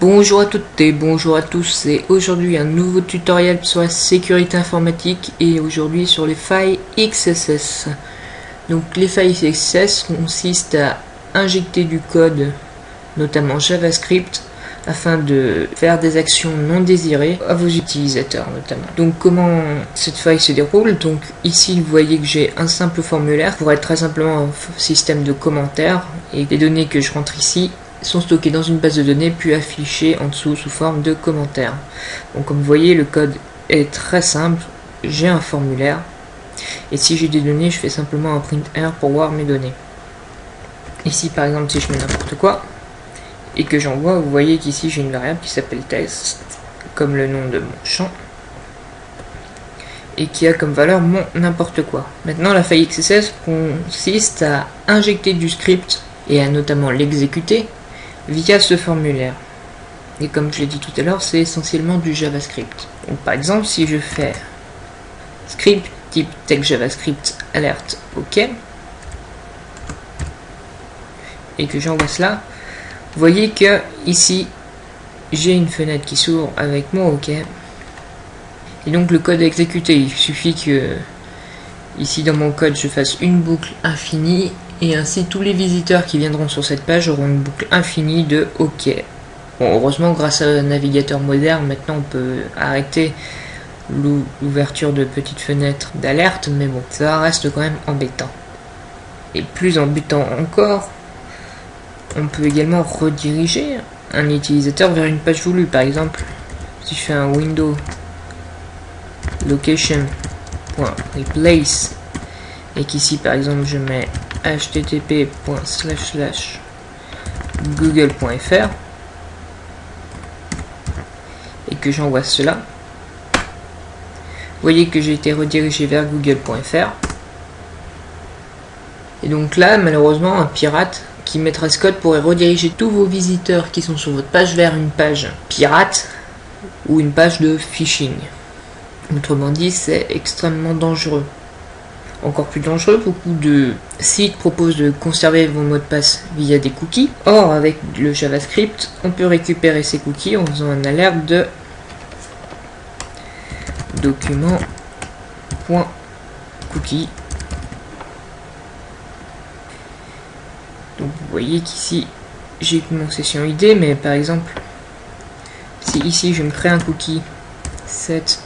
Bonjour à toutes et bonjour à tous, et aujourd'hui un nouveau tutoriel sur la sécurité informatique et aujourd'hui sur les failles XSS. Donc les failles XSS consistent à injecter du code, notamment JavaScript, afin de faire des actions non désirées à vos utilisateurs notamment. Donc comment cette faille se déroule? Donc ici vous voyez que j'ai un simple formulaire pour être très simplement un système de commentaires, et les données que je rentre ici sont stockées dans une base de données puis affichées en dessous sous forme de commentaires. Donc comme vous voyez, le code est très simple. J'ai un formulaire et si j'ai des données, je fais simplement un print R pour voir mes données. Ici par exemple, si je mets n'importe quoi et que j'envoie, vous voyez qu'ici j'ai une variable qui s'appelle test comme le nom de mon champ et qui a comme valeur mon n'importe quoi. Maintenant la faille XSS consiste à injecter du script et à notamment l'exécuter via ce formulaire. Et comme je l'ai dit tout à l'heure, c'est essentiellement du JavaScript. Donc par exemple, si je fais script type text JavaScript alerte OK et que j'envoie cela, vous voyez que ici j'ai une fenêtre qui s'ouvre avec mon OK et donc le code est exécuté. Il suffit que ici dans mon code je fasse une boucle infinie et ainsi tous les visiteurs qui viendront sur cette page auront une boucle infinie de OK. Bon, heureusement grâce à un navigateur moderne maintenant on peut arrêter l'ouverture de petites fenêtres d'alerte, mais bon, ça reste quand même embêtant. Et plus embêtant encore, on peut également rediriger un utilisateur vers une page voulue. Par exemple, si je fais un window location.replace et qu'ici par exemple je mets http://google.fr et que j'envoie cela, vous voyez que j'ai été redirigé vers google.fr. Et donc là, malheureusement, un pirate qui mettrait ce code pourrait rediriger tous vos visiteurs qui sont sur votre page vers une page pirate ou une page de phishing. Autrement dit, c'est extrêmement dangereux. Encore plus dangereux, beaucoup de sites proposent de conserver vos mots de passe via des cookies. Or, avec le JavaScript, on peut récupérer ces cookies en faisant un alerte de document.cookie. Donc vous voyez qu'ici j'ai mon session ID, mais par exemple, si ici je me crée un cookie, set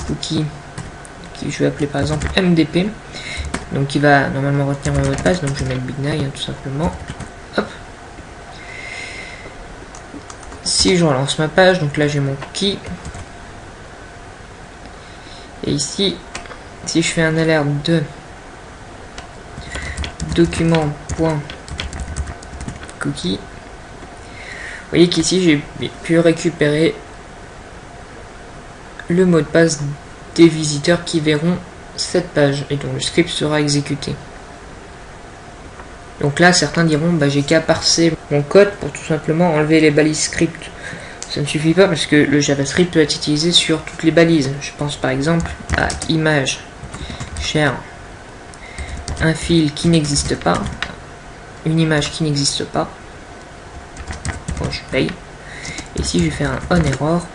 cookie, qui je vais appeler par exemple MDP, donc qui va normalement retenir mon mot de passe, donc je vais mettre BigNai tout simplement. Hop. Si je relance ma page, donc là j'ai mon cookie, et ici si je fais un alerte de document.cookie, vous voyez qu'ici j'ai pu récupérer le mot de passe des visiteurs qui verront cette page et donc le script sera exécuté. Donc là certains diront bah j'ai qu'à parser mon code pour tout simplement enlever les balises script. Ça ne suffit pas parce que le JavaScript peut être utilisé sur toutes les balises. Je pense par exemple à image share un fil qui n'existe pas, une image qui n'existe pas quand je paye. Et si je fais un onError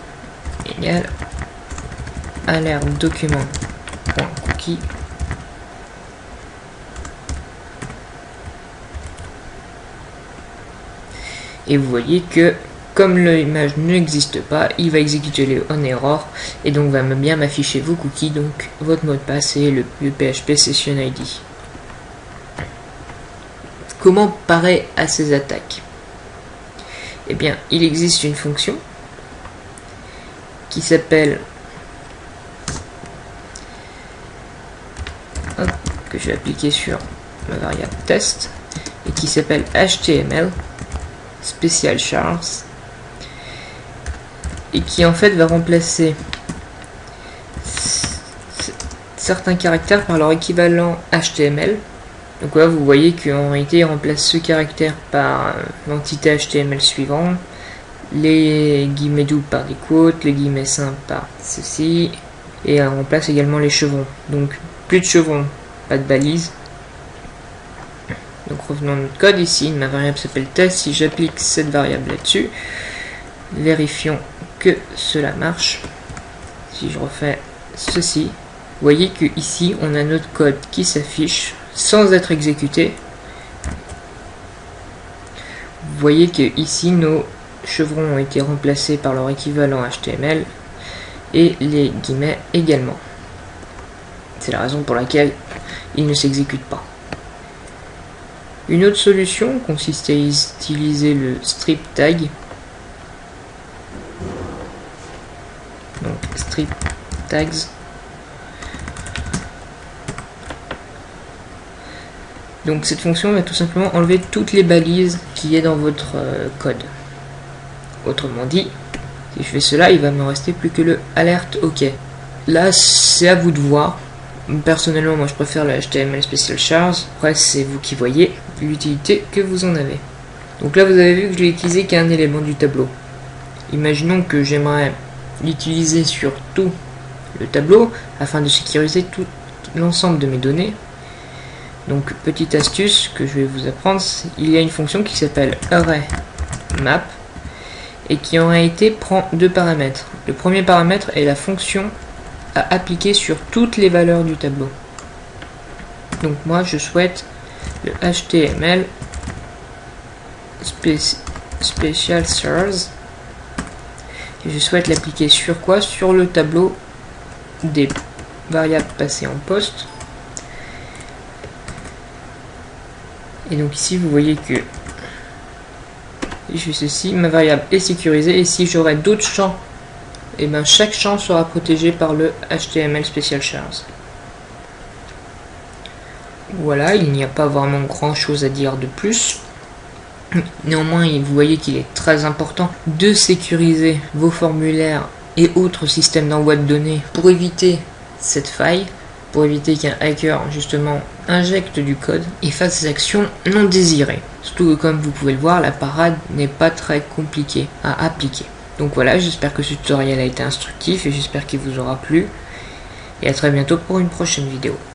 égal alerte document.cookie, et vous voyez que comme l'image n'existe pas, il va exécuter le onError et donc va bien m'afficher vos cookies, donc votre mot de passe et le PHP Session ID. Comment parer à ces attaques? Eh bien, il existe une fonction qui s'appelle, que je vais appliquer sur ma variable test, et qui s'appelle HTML special chars, et qui en fait va remplacer certains caractères par leur équivalent HTML. Donc là vous voyez qu'en réalité il remplace ce caractère par l'entité HTML suivant, les guillemets doubles par des quotes, les guillemets simples par ceci, et elle remplace également les chevrons. Donc plus de chevrons, pas de balises. Donc revenons à notre code ici, ma variable s'appelle test, si j'applique cette variable là-dessus, vérifions que cela marche. Si je refais ceci, vous voyez que ici on a notre code qui s'affiche sans être exécuté. Vous voyez que ici nos chevrons ont été remplacés par leur équivalent HTML et les guillemets également. C'est la raison pour laquelle ils ne s'exécutent pas. Une autre solution consiste à utiliser le strip tag. Donc strip tags. Donc cette fonction va tout simplement enlever toutes les balises qui est dans votre code. Autrement dit, si je fais cela, il va me rester plus que le alert OK. Là, c'est à vous de voir. Personnellement, moi je préfère le HTML Special Chars. Après, c'est vous qui voyez l'utilité que vous en avez. Donc là, vous avez vu que je l'ai utilisé qu'un élément du tableau. Imaginons que j'aimerais l'utiliser sur tout le tableau afin de sécuriser tout l'ensemble de mes données. Donc, petite astuce que je vais vous apprendre, il y a une fonction qui s'appelle ArrayMap et qui en réalité prend deux paramètres. Le premier paramètre est la fonction à appliquer sur toutes les valeurs du tableau. Donc moi je souhaite le HTML Special Chars et je souhaite l'appliquer sur quoi? Sur le tableau des variables passées en poste. Et donc ici vous voyez que si je fais ceci, ma variable est sécurisée et si j'aurais d'autres champs, et bien chaque champ sera protégé par le HTML Special Chars. Voilà, il n'y a pas vraiment grand chose à dire de plus. Néanmoins, vous voyez qu'il est très important de sécuriser vos formulaires et autres systèmes d'envoi de données pour éviter cette faille, pour éviter qu'un hacker justement injecte du code et fasse des actions non désirées. Surtout que comme vous pouvez le voir, la parade n'est pas très compliquée à appliquer. Donc voilà, j'espère que ce tutoriel a été instructif et j'espère qu'il vous aura plu. Et à très bientôt pour une prochaine vidéo.